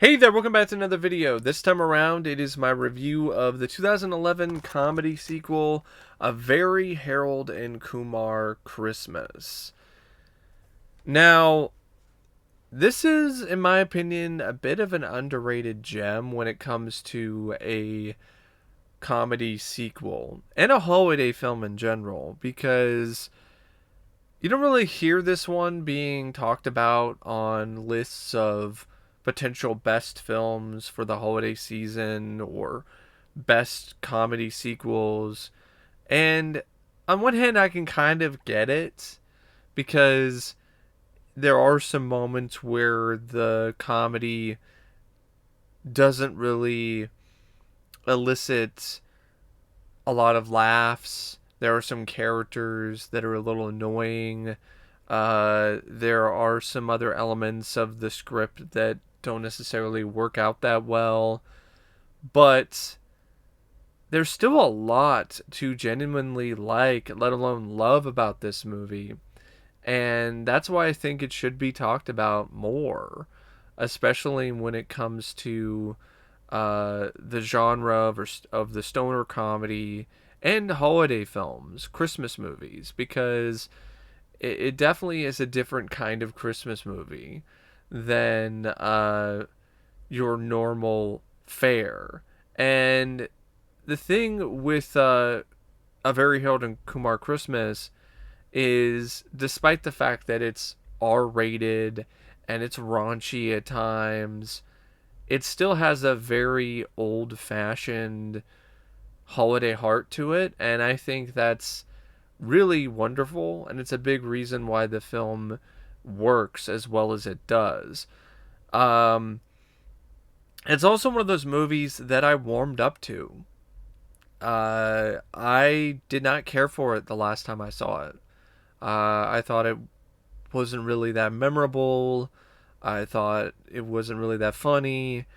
Hey there, welcome back to another video. This time around, it is my review of the 2011 comedy sequel, A Very Harold and Kumar Christmas. Now, this is, in my opinion, a bit of an underrated gem when it comes to a comedy sequel, and a holiday film in general, because you don't really hear this one being talked about on lists of potential best films for the holiday season or best comedy sequels. And on one hand, I can kind of get it because there are some moments where the comedy doesn't really elicit a lot of laughs. There are some characters that are a little annoying. There are some other elements of the script that don't necessarily work out that well. But there's still a lot to genuinely like, let alone love about this movie. And that's why I think it should be talked about more, especially when it comes to the genre of the stoner comedy and holiday films, Christmas movies, because it definitely is a different kind of Christmas movie than your normal fare. And the thing with A Very Harold and Kumar Christmas is, despite the fact that it's R rated and it's raunchy at times, it still has a very old fashioned holiday heart to it. And I think that's really wonderful. And it's a big reason why the film works as well as it does. Um, it's also one of those movies that I warmed up to. I did not care for it the last time I saw it. I thought it wasn't really that memorable. I thought it wasn't really that funny.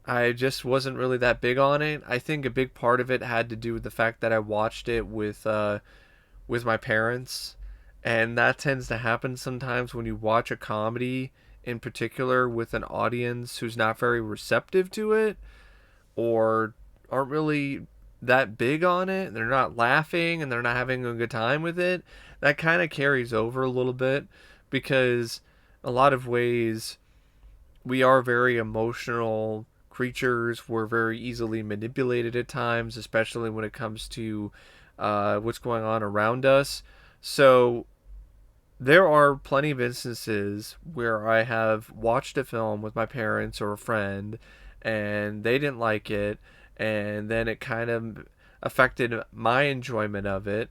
I just wasn't really that big on it. I think a big part of it had to do with the fact that I watched it with my parents, and that tends to happen sometimes when you watch a comedy in particular with an audience who's not very receptive to it or aren't really that big on it. They're not laughing and they're not having a good time with it. That kind of carries over a little bit because a lot of ways we are very emotional creatures. We're very easily manipulated at times, especially when it comes to what's going on around us. So there are plenty of instances where I have watched a film with my parents or a friend and they didn't like it, and then it kind of affected my enjoyment of it.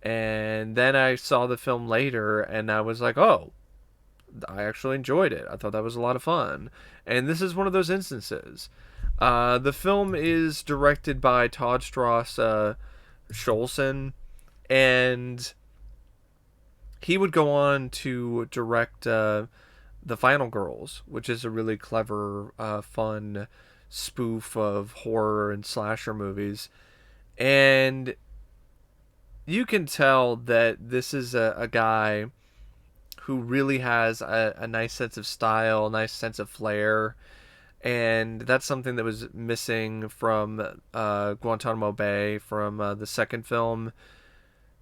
And then I saw the film later and I was like, oh, I actually enjoyed it. I thought that was a lot of fun. And this is one of those instances. The film is directed by Todd Strauss-Schulson, and he would go on to direct The Final Girls, which is a really clever, fun spoof of horror and slasher movies. And you can tell that this is a guy who really has a nice sense of style, a nice sense of flair. And that's something that was missing from Guantanamo Bay, from the second film.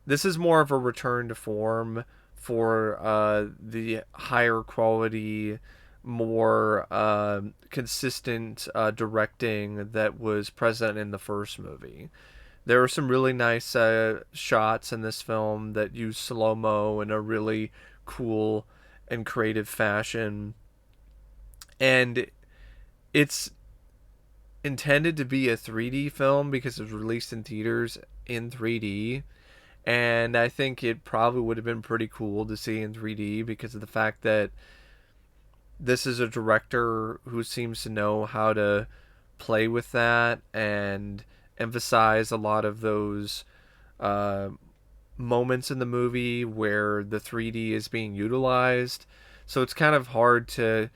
This is more of a return to form for the higher quality, more consistent directing that was present in the first movie. There are some really nice shots in this film that use slow mo in a really cool and creative fashion. And it's intended to be a 3D film because it was released in theaters in 3D. And I think it probably would have been pretty cool to see in 3D because of the fact that this is a director who seems to know how to play with that and emphasize a lot of those uh, moments in the movie where the 3D is being utilized. So it's kind of hard to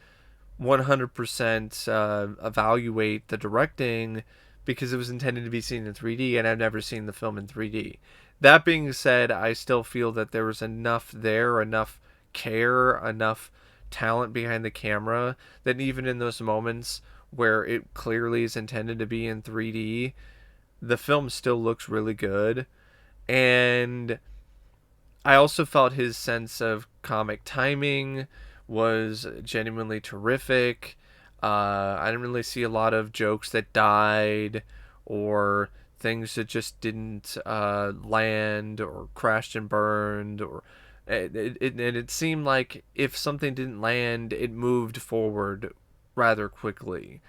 100% evaluate the directing because it was intended to be seen in 3D and I've never seen the film in 3D. That being said, I still feel that there was enough there, enough care, enough talent behind the camera that even in those moments where it clearly is intended to be in 3D, the film still looks really good. And I also felt his sense of comic timing was genuinely terrific. I didn't really see a lot of jokes that died or things that just didn't land or crashed and burned or it seemed like if something didn't land, it moved forward rather quickly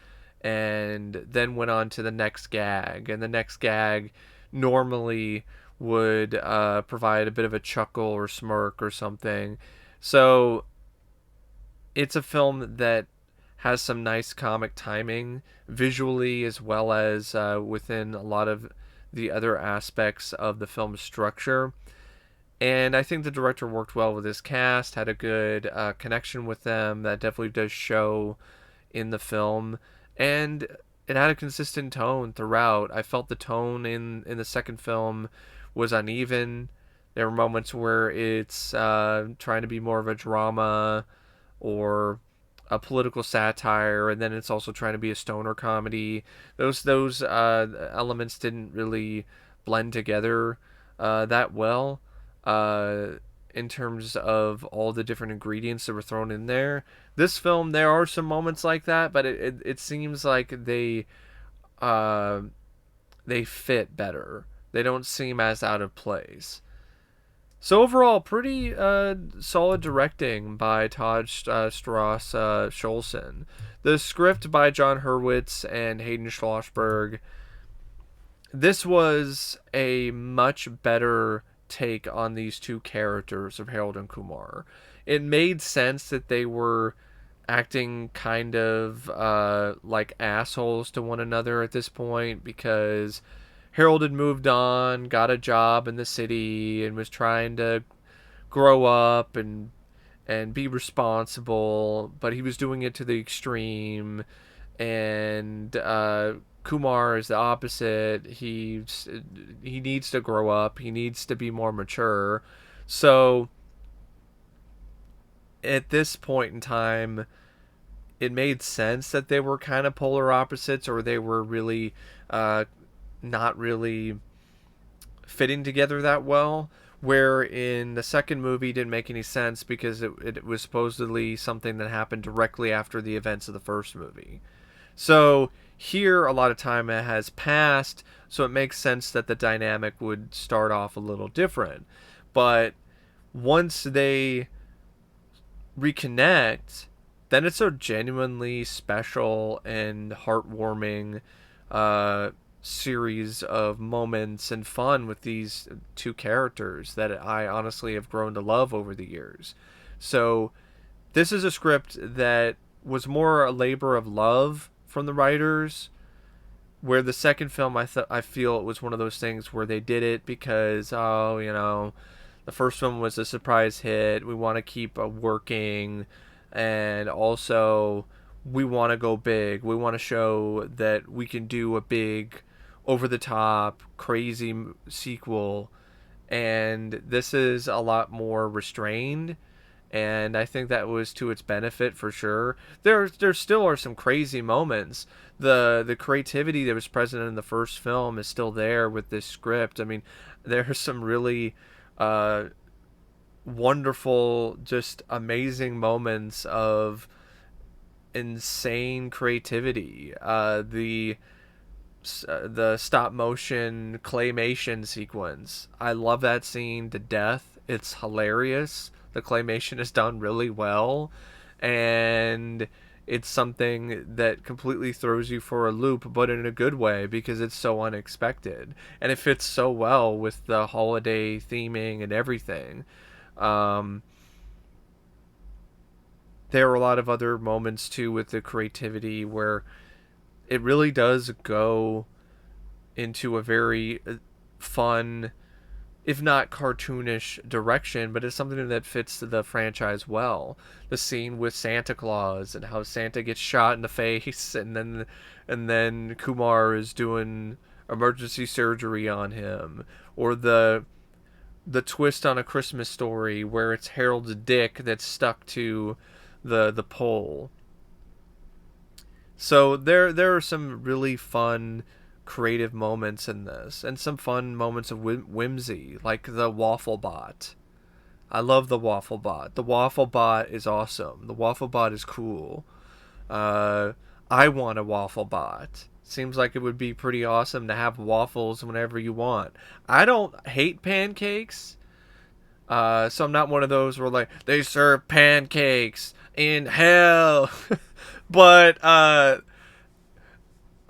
and then went on to the next gag. And the next gag normally would provide a bit of a chuckle or smirk or something. So it's a film that has some nice comic timing visually as well as within a lot of the other aspects of the film's structure. And I think the director worked well with his cast, had a good connection with them. That definitely does show in the film. And it had a consistent tone throughout. I felt the tone in the second film was uneven. There were moments where it's trying to be more of a drama or a political satire, and then it's also trying to be a stoner comedy. Those elements didn't really blend together that well in terms of all the different ingredients that were thrown in there. This film, there are some moments like that, but it seems like they fit better. They don't seem as out of place. So overall, pretty solid directing by Todd Strauss-Schulson. The script by John Hurwitz and Hayden Schlossberg. This was a much better take on these two characters of Harold and Kumar. It made sense that they were acting kind of like assholes to one another at this point because Harold had moved on, got a job in the city, and was trying to grow up and be responsible, but he was doing it to the extreme. And Kumar is the opposite. He needs to grow up. He needs to be more mature. So at this point in time, it made sense that they were kind of polar opposites, or they were really not really fitting together that well. Where in the second movie didn't make any sense because it was supposedly something that happened directly after the events of the first movie. So here, a lot of time has passed, so it makes sense that the dynamic would start off a little different. But once they reconnect, then it's a genuinely special and heartwarming series of moments and fun with these two characters that I honestly have grown to love over the years. So this is a script that was more a labor of love from the writers, where the second film I feel it was one of those things where they did it because the first one was a surprise hit, we want to keep working, and also we want to go big, we want to show that we can do a big over the top crazy sequel. And this is a lot more restrained, and I think that was to its benefit for sure. There still are some crazy moments. The creativity that was present in the first film is still there with this script. I mean, there's some really wonderful, just amazing moments of insane creativity. The stop motion claymation sequence, I love that scene to death. It's hilarious. The claymation is done really well, and it's something that completely throws you for a loop, but in a good way because it's so unexpected, and it fits so well with the holiday theming and everything. There are a lot of other moments too with the creativity where it really does go into a very fun, if not cartoonish direction, but it's something that fits the franchise well. The scene with Santa Claus and how Santa gets shot in the face, and then Kumar is doing emergency surgery on him, or the twist on A Christmas Story where it's Harold's dick that's stuck to the pole. So there are some really fun creative moments in this, and some fun moments of whimsy, like the waffle bot. I love the waffle bot. The waffle bot is awesome. The waffle bot is cool. Uh, I want a waffle bot. Seems like it would be pretty awesome to have waffles whenever you want. I don't hate pancakes, so I'm not one of those where like they serve pancakes in hell. But I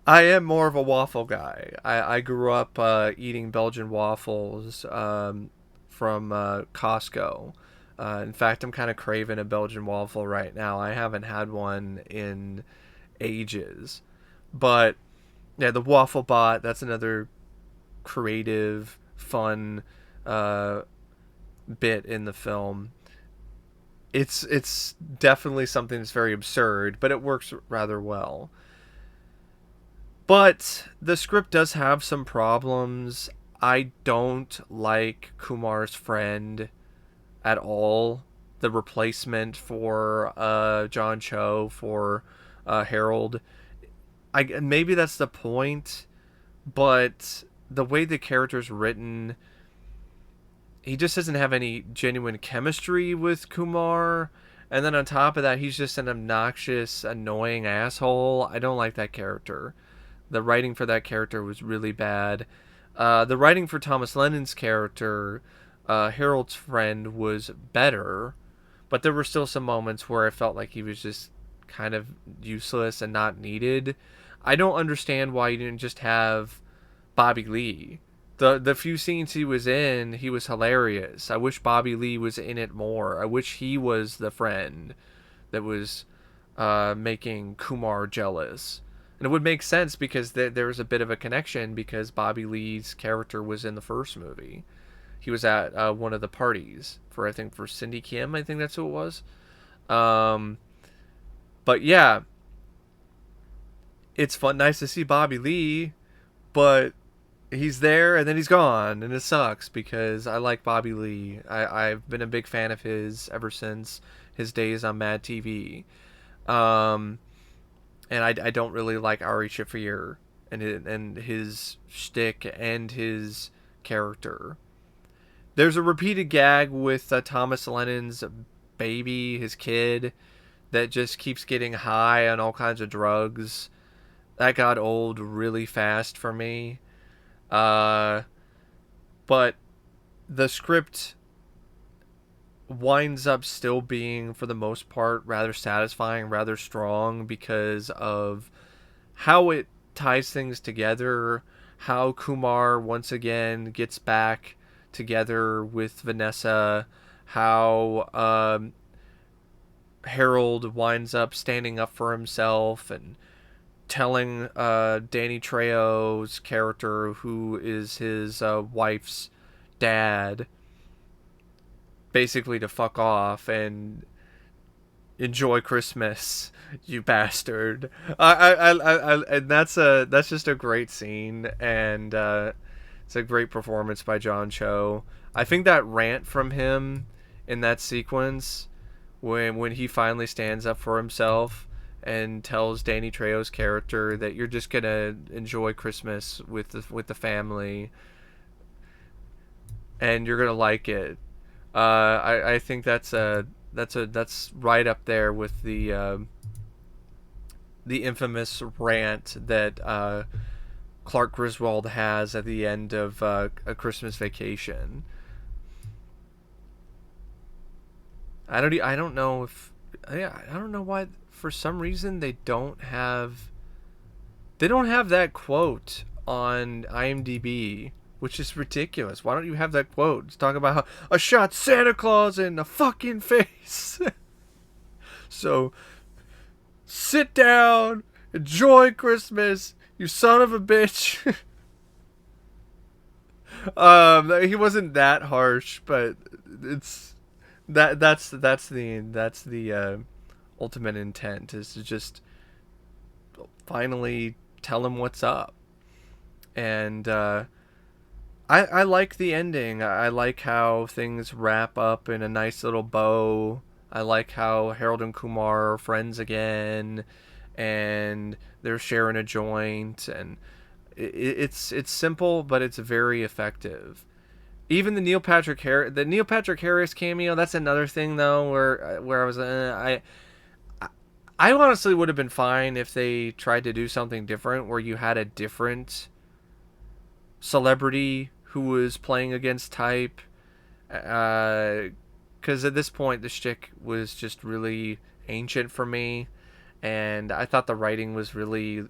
am more of a waffle guy. I grew up eating Belgian waffles from Costco. In fact, I'm kind of craving a Belgian waffle right now. I haven't had one in ages. But yeah, the waffle bot, that's another creative, fun bit in the film. It's definitely something that's very absurd, but it works rather well. But the script does have some problems. I don't like Kumar's friend at all. The replacement for John Cho for Harold. Maybe that's the point, but the way the character's written, he just doesn't have any genuine chemistry with Kumar. And then on top of that, he's just an obnoxious, annoying asshole. I don't like that character. The writing for that character was really bad. The writing for Thomas Lennon's character, Harold's friend, was better, but there were still some moments where I felt like he was just kind of useless and not needed. I don't understand why you didn't just have Bobby Lee. The few scenes he was in, he was hilarious. I wish Bobby Lee was in it more. I wish he was the friend that was making Kumar jealous. And it would make sense because there was a bit of a connection because Bobby Lee's character was in the first movie. He was at one of the parties for, I think, for Cindy Kim. I think that's who it was. Um, but yeah, it's fun, nice to see Bobby Lee, but he's there and then he's gone, and it sucks because I like Bobby Lee. I've been a big fan of his ever since his days on Mad TV. Um, and I don't really like Ari Shaffir and his shtick and his character. There's a repeated gag with Thomas Lennon's baby, his kid, that just keeps getting high on all kinds of drugs. That got old really fast for me. Uh, but the script winds up still being, for the most part, rather satisfying, rather strong because of how it ties things together, how Kumar once again gets back together with Vanessa, how Harold winds up standing up for himself and telling Danny Trejo's character, who is his wife's dad, basically to fuck off and enjoy Christmas, you bastard. And that's just a great scene, and it's a great performance by John Cho. I think that rant from him in that sequence, when he finally stands up for himself and tells Danny Trejo's character that you're just gonna enjoy Christmas with the family, and you're gonna like it. I think that's right up there with the infamous rant that Clark Griswold has at the end of A Christmas Vacation. I don't know if I don't know why, for some reason they don't have that quote on IMDb, which is ridiculous. Why don't you have that quote? It's talking about how I shot Santa Claus in the fucking face. So sit down, enjoy Christmas, you son of a bitch. He wasn't that harsh, but it's that's the ultimate intent, is to just finally tell him what's up. And I like the ending. I like how things wrap up in a nice little bow. I like how Harold and Kumar are friends again, and they're sharing a joint, and it's simple, but it's very effective. Even the Neil Patrick Harris cameo. That's another thing though, where I was I honestly would have been fine if they tried to do something different, where you had a different celebrity who was playing against type. Because at this point, the shtick was just really ancient for me, and I thought the writing was really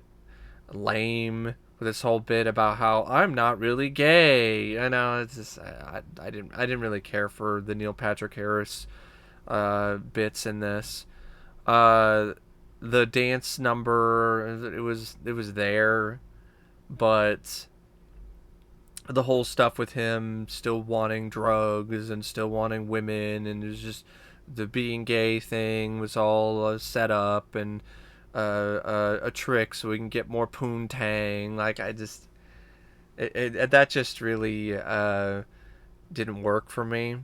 lame with this whole bit about how I'm not really gay. I know it's just I didn't really care for the Neil Patrick Harris bits in this. Uh, the dance number, it was there, but the whole stuff with him still wanting drugs and still wanting women, and it was just the being gay thing was all set up and a trick so we can get more poontang. Like I just that just really didn't work for me.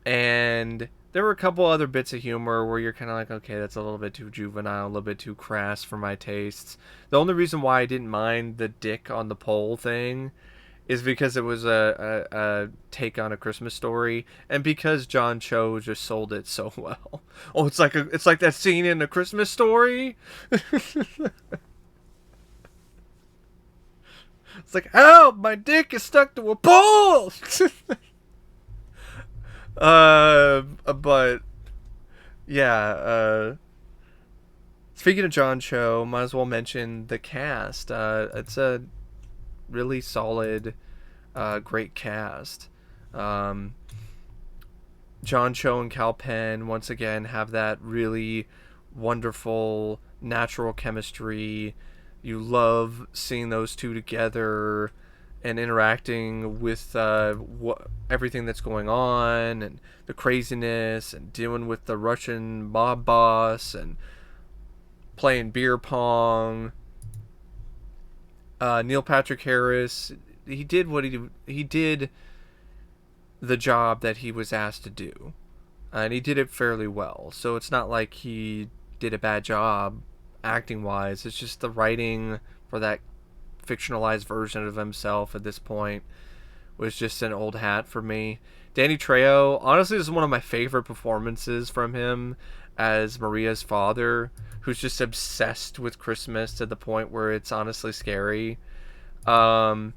And there were a couple other bits of humor where you're kind of like, okay, that's a little bit too juvenile, a little bit too crass for my tastes. The only reason why I didn't mind the dick on the pole thing is because it was a take on A Christmas Story, and because John Cho just sold it so well. Oh, it's like that scene in A Christmas Story. It's like, help! My dick is stuck to a pole. But yeah. Speaking of John Cho, might as well mention the cast. It's a really solid, great cast. Um, John Cho and Cal Penn once again have that really wonderful natural chemistry. You love seeing those two together and interacting with everything that's going on and the craziness and dealing with the Russian mob boss and playing beer pong. Neil Patrick Harris, he did he did the job that he was asked to do, and he did it fairly well. So it's not like he did a bad job acting wise. It's just the writing for that fictionalized version of himself at this point was just an old hat for me. Danny Trejo, honestly, this is one of my favorite performances from him as Maria's father, who's just obsessed with Christmas to the point where it's honestly scary. Danneel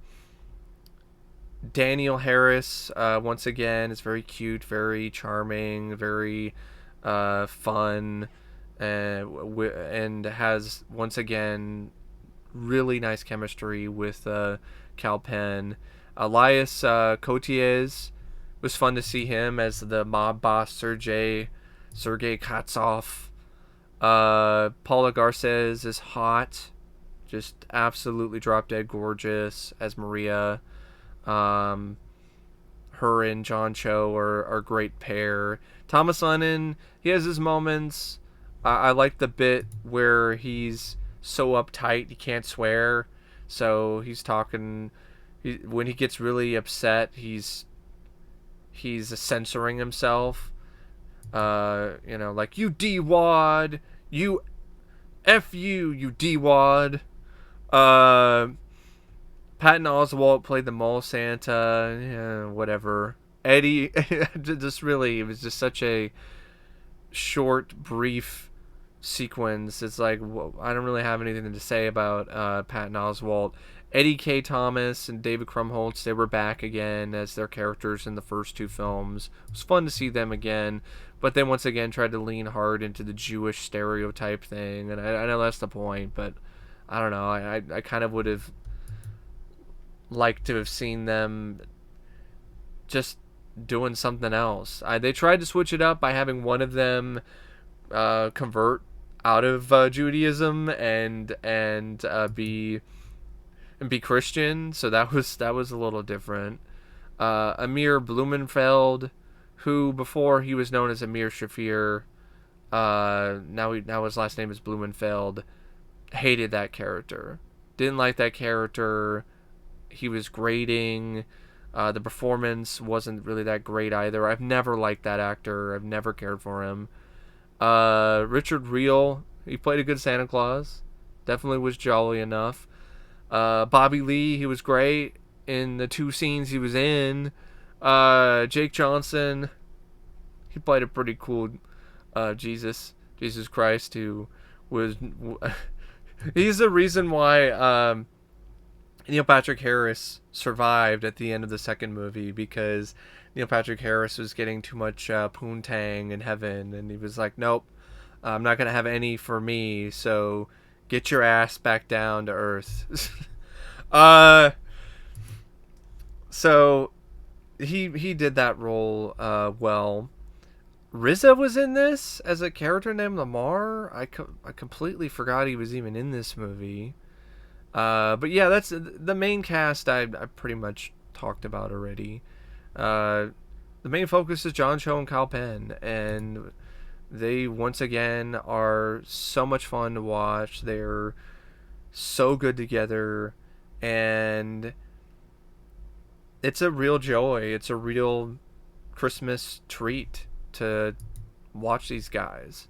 Harris, once again, is very cute, very charming, very fun, and has, once again, really nice chemistry with Cal Penn. Elias Koteas, was fun to see him as the mob boss Sergei Katsov. Paula Garcés is hot, just absolutely drop dead gorgeous as Maria. Her and John Cho are a great pair. Thomas Lennon, he has his moments. I like the bit where he's so uptight he can't swear, so he's talking. When he gets really upset, he's censoring himself. Like, you D-wad, you F you D-wad. Patton Oswalt played the mall Santa, whatever. Eddie, just really, it was just such a short, brief sequence. It's like, I don't really have anything to say about Patton Oswalt. Eddie K. Thomas and David Krumholtz, they were back again as their characters in the first two films. It was fun to see them again, but then once again tried to lean hard into the Jewish stereotype thing, and I know that's the point, but I don't know, I kind of would have liked to have seen them just doing something else. They tried to switch it up by having one of them convert out of Judaism and be Christian, so that was a little different. Amir Blumenfeld, who before he was known as Amir Shafir, now his last name is Blumenfeld, hated that character. Didn't like that character. He was grating. The performance wasn't really that great either. I've never liked that actor. I've never cared for him. Richard Reel, he played a good Santa Claus. Definitely was jolly enough. Bobby Lee, he was great in the 2 scenes he was in. Jake Johnson, he played a pretty cool Jesus Christ, who was he's the reason why Neil Patrick Harris survived at the end of the second movie, because Neil Patrick Harris was getting too much poontang in heaven, and he was like, nope, I'm not gonna have any for me, so get your ass back down to earth. uh so he did that role well. RZA was in this as a character named Lamar. I completely forgot he was even in this movie. But yeah, that's the main cast. I pretty much talked about already. The main focus is John Cho and Kyle Penn, and they once again are so much fun to watch. They're so good together, and it's a real joy. It's a real Christmas treat to watch these guys.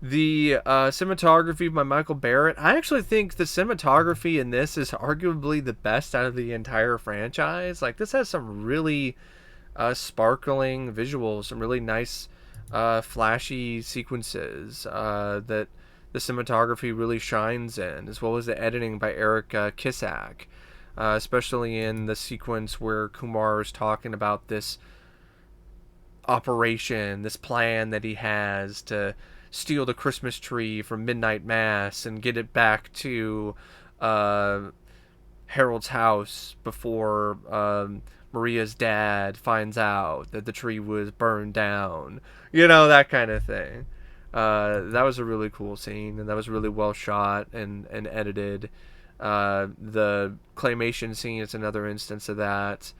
The cinematography by Michael Barrett. I actually think the cinematography in this is arguably the best out of the entire franchise. Like, this has some really sparkling visuals, some really nice flashy sequences that the cinematography really shines in, as well as the editing by Eric Kissack, especially in the sequence where Kumar is talking about this operation, this plan that he has to steal the Christmas tree from midnight mass and get it back to Harold's house before Maria's dad finds out that the tree was burned down. You know, that kind of thing. That was a really cool scene, and that was really well shot and edited. The claymation scene is another instance of that.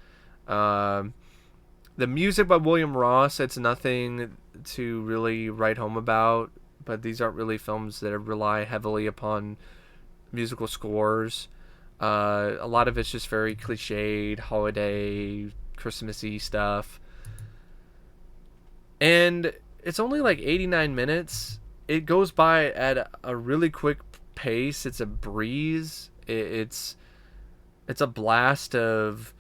The music by William Ross, it's nothing to really write home about, but these aren't really films that rely heavily upon musical scores. A lot of it's just very cliched, holiday, Christmassy stuff. And it's only like 89 minutes. It goes by at a really quick pace. It's a breeze. It's a blast of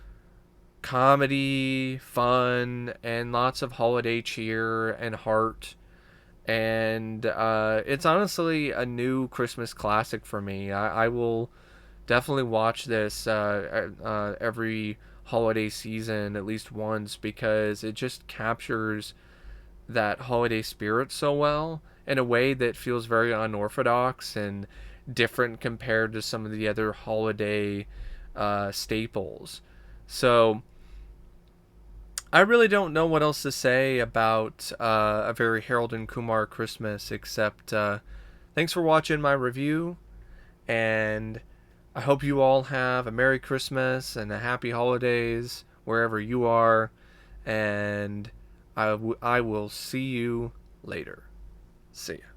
comedy, fun, and lots of holiday cheer and heart. And it's honestly a new Christmas classic for me. I will definitely watch this every holiday season at least once, because it just captures that holiday spirit so well in a way that feels very unorthodox and different compared to some of the other holiday staples. So I really don't know what else to say about A Very Harold and Kumar Christmas, except thanks for watching my review, and I hope you all have a Merry Christmas and a Happy Holidays wherever you are, and I will see you later. See ya.